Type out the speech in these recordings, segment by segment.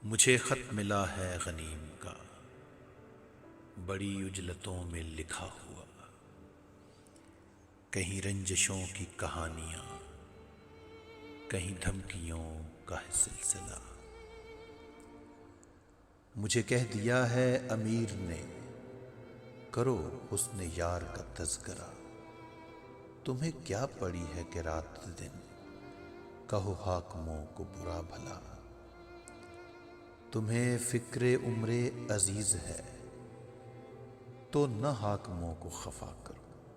مجھے خط ملا ہے غنیم کا، بڑی اجلتوں میں لکھا ہوا، کہیں رنجشوں کی کہانیاں، کہیں دھمکیوں کا سلسلہ۔ مجھے کہہ دیا ہے امیر نے، کرو حسن یار کا تذکرہ، تمہیں کیا پڑی ہے کہ رات دن کہو حاکموں کو برا بھلا۔ تمہیں فکر عمر عزیز ہے تو نہ حاکموں کو خفا کرو،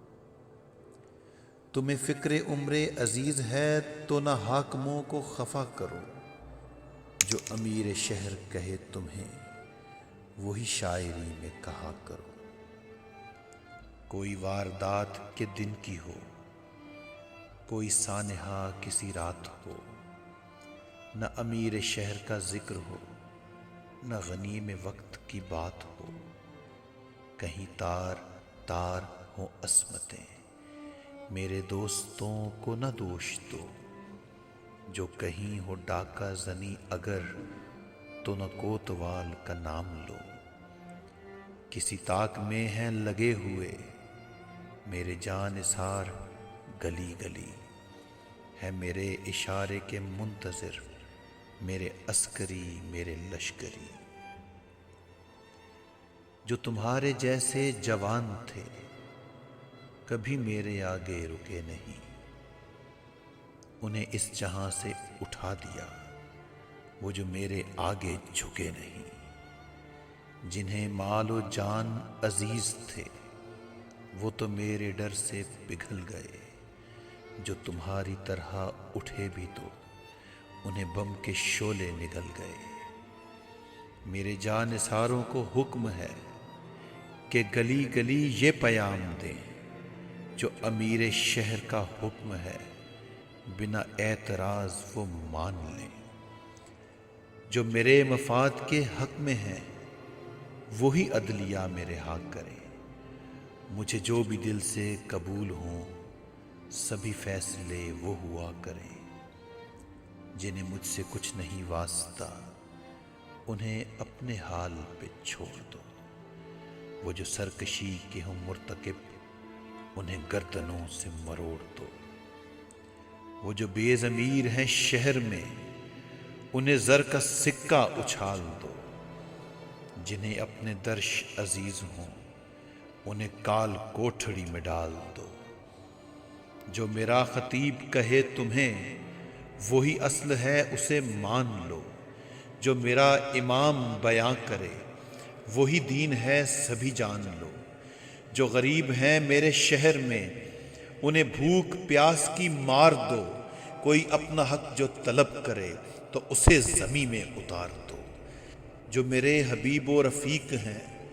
تمہیں فکر عمر عزیز ہے تو نہ حاکموں کو خفا کرو۔ جو امیر شہر کہے تمہیں وہی شاعری میں کہا کرو۔ کوئی واردات کے دن کی ہو، کوئی سانحہ کسی رات ہو، نہ امیر شہر کا ذکر ہو، نہ غنیم وقت کی بات ہو۔ کہیں تار تار ہوں عصمتیں، میرے دوستوں کو نہ دوش دو۔ جو کہیں ہو ڈاکہ زنی اگر، تو نہ کوتوال کا نام لو۔ کسی طاق میں ہیں لگے ہوئے میرے جانثار گلی گلی، ہے میرے اشارے کے منتظر میرے عسکری میرے لشکری۔ جو تمہارے جیسے جوان تھے کبھی میرے آگے رکے نہیں، انہیں اس جہاں سے اٹھا دیا وہ جو میرے آگے جھکے نہیں۔ جنہیں مال و جان عزیز تھے وہ تو میرے ڈر سے پگھل گئے، جو تمہاری طرح اٹھے بھی تو انہیں بم کے شعلے نگل گئے۔ میرے جانثاروں کو حکم ہے کہ گلی گلی یہ پیام دیں، جو امیر شہر کا حکم ہے بنا اعتراض وہ مان لیں۔ جو میرے مفاد کے حق میں ہیں وہی عدلیہ میں رہا کرے۔ مجھے جو بھی دل سے قبول ہوں سبھی فیصلے وہ ہوا کریں۔ جنہیں مجھ سے کچھ نہیں واسطہ انہیں اپنے حال پہ چھوڑ دو۔ وہ جو سرکشی کے ہوں مرتکب انہیں گردنوں سے مروڑ دو۔ وہ جو بے ضمیر ہیں شہر میں انہیں زر کا سکہ اچھال دو۔ جنہیں اپنے درش عزیز ہوں انہیں کال کوٹھڑی میں ڈال دو۔ جو میرا خطیب کہے تمہیں وہی اصل ہے اسے مان لو۔ جو میرا امام بیاں کرے وہی دین ہے سبھی جان لو۔ جو غریب ہیں میرے شہر میں انہیں بھوک پیاس کی مار دو۔ کوئی اپنا حق جو طلب کرے تو اسے زمین میں اتار دو۔ جو میرے حبیب و رفیق ہیں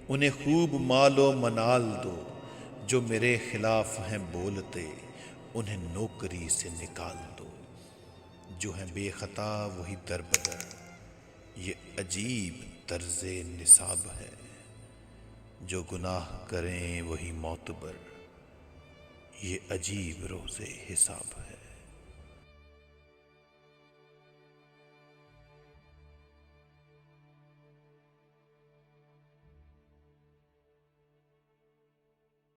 انہیں خوب مال و منال دو۔ جو میرے خلاف ہیں بولتے انہیں نوکری سے نکال دو۔ جو ہیں بے خطا وہی دربدر، یہ عجیب طرز نصاب ہے۔ جو گناہ کریں وہی معتبر، یہ عجیب روز حساب ہے۔